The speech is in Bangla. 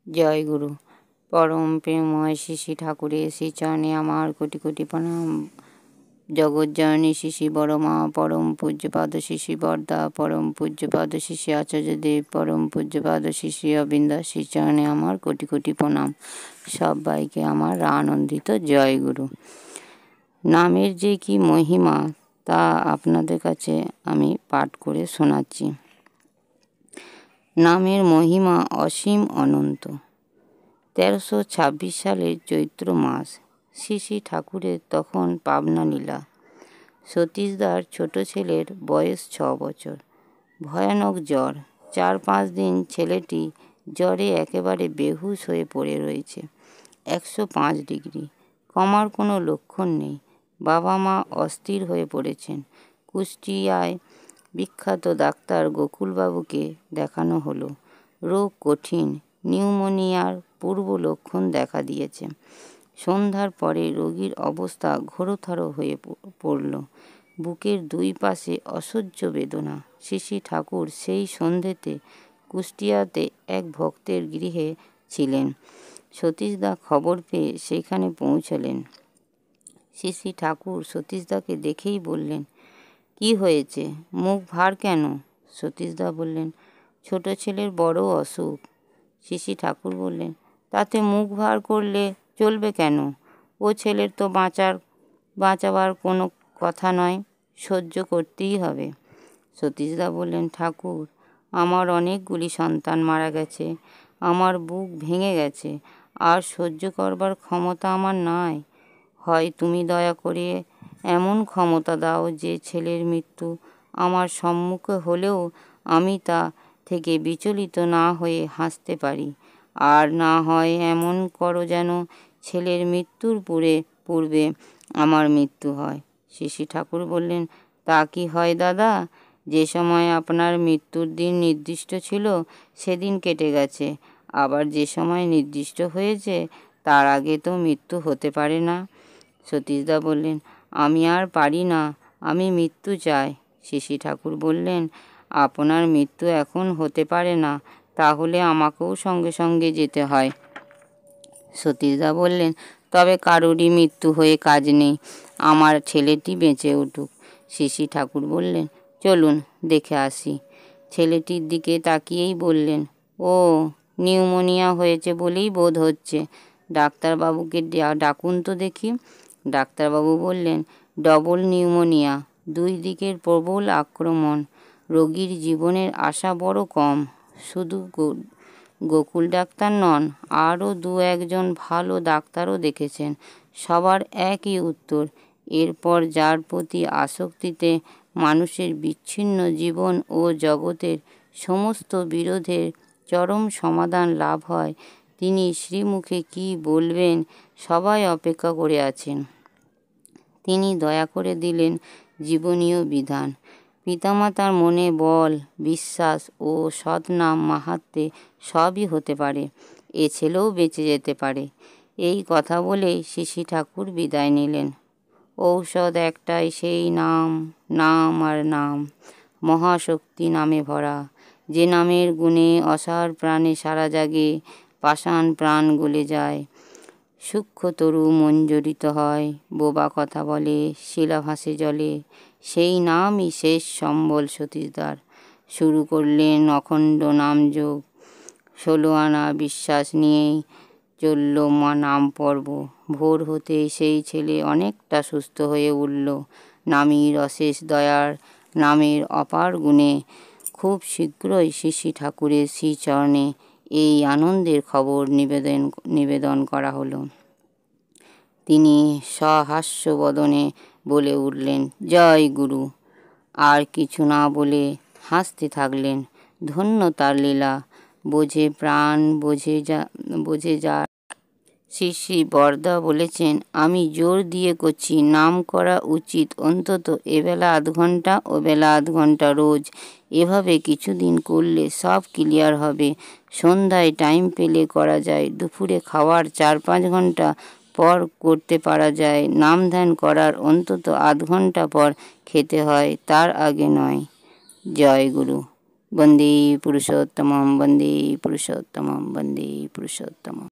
জয় গুরু। পরম প্রেমময় শ্রী ঠাকুরের শ্রীচরণে আমার কোটি কোটি প্রণাম। জগজ্জননী শ্রী বড়মা, পরম পূজ্যপাদ শ্রী বরদা, পরম পূজ্যপাদ শ্রী আচার্যদেব, পরম পূজ্যপাদ শ্রী অবিন্দ শ্রীচরণে আমার কোটি কোটি প্রণাম। সবাইকে আমার আনন্দিত জয় গুরু। নামের যে কি মহিমা তা আপনাদের কাছে আমি পাঠ করে শোনাচ্ছি। নামের মহিমা অসীম অনন্ত। 1326 সালের চৈত্র মাস। শ্রী ঠাকুরের তখন পাবনা লীলা। সতীশদার ছোট ছেলের বয়স 6 বছর। ভয়ানক জ্বর। 4-5 দিন ছেলেটি জ্বরে একেবারে বেহুশ হয়ে পড়ে রয়েছে। 105 ডিগ্রি। কমার কোনো লক্ষণ নেই। বাবা মা অস্থির হয়ে পড়েছেন। কুষ্টিয়ায় বিখ্যাত ডাক্তার গোকুলবাবুকে দেখানো হলো। রোগ কঠিন, নিউমোনিয়ার পূর্ব লক্ষণ দেখা দিয়েছে। সন্ধ্যার পরে রোগীর অবস্থা ঘোরতর হয়ে পড়ল। বুকের দুই পাশে অসহ্য বেদনা। শ্রী ঠাকুর সেই সন্ধেতে কুষ্টিয়াতে এক ভক্তের গৃহে ছিলেন। সতীশদা খবর পেয়ে সেখানে পৌঁছলেন। শ্রী ঠাকুর সতীশদাকে দেখেই বললেন, কি হয়েছে, মুখ ভার কেন? সতীশদা বললেন, ছোট ছেলের বড় অসুখ। শ্রী ঠাকুর বললেন, তাতে মুখ ভার করলে চলবে কেন? ও ছেলের তো বাঁচাবার কোনো কথা নয়, সহ্য করতেই হবে। সতীশদা বললেন, ঠাকুর, আমার অনেকগুলি সন্তান মারা গেছে, আমার বুক ভেঙে গেছে, আর সহ্য করবার ক্ষমতা আমার নাই। হয় তুমি দয়া করে এমন ক্ষমতা দাও যে ছেলের মৃত্যু আমার সম্মুখে হলেও আমি তা থেকে বিচলিত না হয়ে হাসতে পারি, আর না হয় এমন করো যেন ছেলের মৃত্যুর পূর্বে আমার মৃত্যু হয়। শ্রী ঠাকুর বললেন, তা কি হয় দাদা? যে সময় আপনার মৃত্যুর দিন নির্দিষ্ট ছিল সেদিন কেটে গেছে, আবার যে সময় নির্দিষ্ট হয়েছে তার আগে তো মৃত্যু হতে পারে না। সতীশদা বললেন, আমি আর পারি না, আমি মৃত্যু চাই। শ্রী ঠাকুর বললেন, আপনার মৃত্যু এখন হতে পারে না, তাহলে আমাকেও সঙ্গে সঙ্গে যেতে হয়। সতীশদা বললেন, তবে কারোরই মৃত্যু হয়ে কাজ নেই, আমার ছেলেটি বেঁচে উঠুক। শ্রী ঠাকুর বললেন, চলুন দেখে আসি। ছেলেটির দিকে তাকিয়েই বললেন, ও নিউমোনিয়া হয়েছে বলেই বোধ হচ্ছে, ডাক্তারবাবুকে ডাকুন তো দেখি। ডাক্তারবাবু বললেন, ডবল নিউমোনিয়া, 2 দিকের প্রবল আক্রমণ, রোগীর জীবনের আশা বড় কম। শুধু গোকুল ডাক্তার নন, আরও 2-1 ভালো ডাক্তারও দেখেছেন, সবার একই উত্তর, এরপর যার প্রতি আসক্তিতে মানুষের বিচ্ছিন্ন জীবন ও জগতের সমস্ত বিরোধের চরম সমাধান লাভ হয়, তিনি শ্রীমুখে কি বলবেন সবাই অপেক্ষা করে আছেন। তিনি দয়া করে দিলেন জীবনীয় বিধান। পিতামাতার মনে বল, বিশ্বাস ও সৎনাম মাহাত্ম্যে সবই হতে পারে, এ ছেলেও বেঁচে যেতে পারে। এই কথা বলেই শ্রী ঠাকুর বিদায় নিলেন। ঔষধ একটাই, সেই নাম, নাম আর নাম, মহাশক্তি নামে ভরা, যে নামের গুণে অসার প্রাণে সারা জাগে, পাষাণ প্রাণ গলে যায়, সূক্ষ্ম তরু মঞ্জরিত হয়, বোবা কথা বলে, শিলা ভাসে জলে, সেই নামই শেষ সম্বল সতীশদার। শুরু করলেন অখণ্ড নামযোগ। 16 আনা বিশ্বাস নিয়েই চলল নাম পর্ব। ভোর হতে সেই ছেলে অনেকটা সুস্থ হয়ে উঠল নামীর অশেষ দয়ার, নামের অপার গুণে। খুব শীঘ্রই শ্রী ঠাকুরের শ্রীচরণে এই আনন্দের খবর নিবেদন করা হলো। তিনি সহাস্যবদনে বলে উঠলেন, জয় গুরু। আর কিছু না বলে হাসতে থাকলেন। ধন্য তার লীলা, বোঝে প্রাণ, বোঝে যা। শ্রী বরদা বলেছেন, আমি জোর দিয়ে করছি, নাম করা উচিত অন্তত এবেলা 1/2 ঘন্টা, ওবেলা 1/2 ঘন্টা রোজ। এভাবে কিছুদিন করলে সব ক্লিয়ার হবে। সন্ধ্যায় টাইম পেলে করা যায়, দুপুরে খাওয়ার 4-5 ঘন্টা পর করতে পারা যায়। নাম ধ্যান করার অন্তত 1/2 ঘন্টা পর খেতে হয়, তার আগে নয়। জয় গুরু। বন্দে পুরুষোত্তমম বন্দে পুরুষোত্তমম বন্দে পুরুষোত্তমম।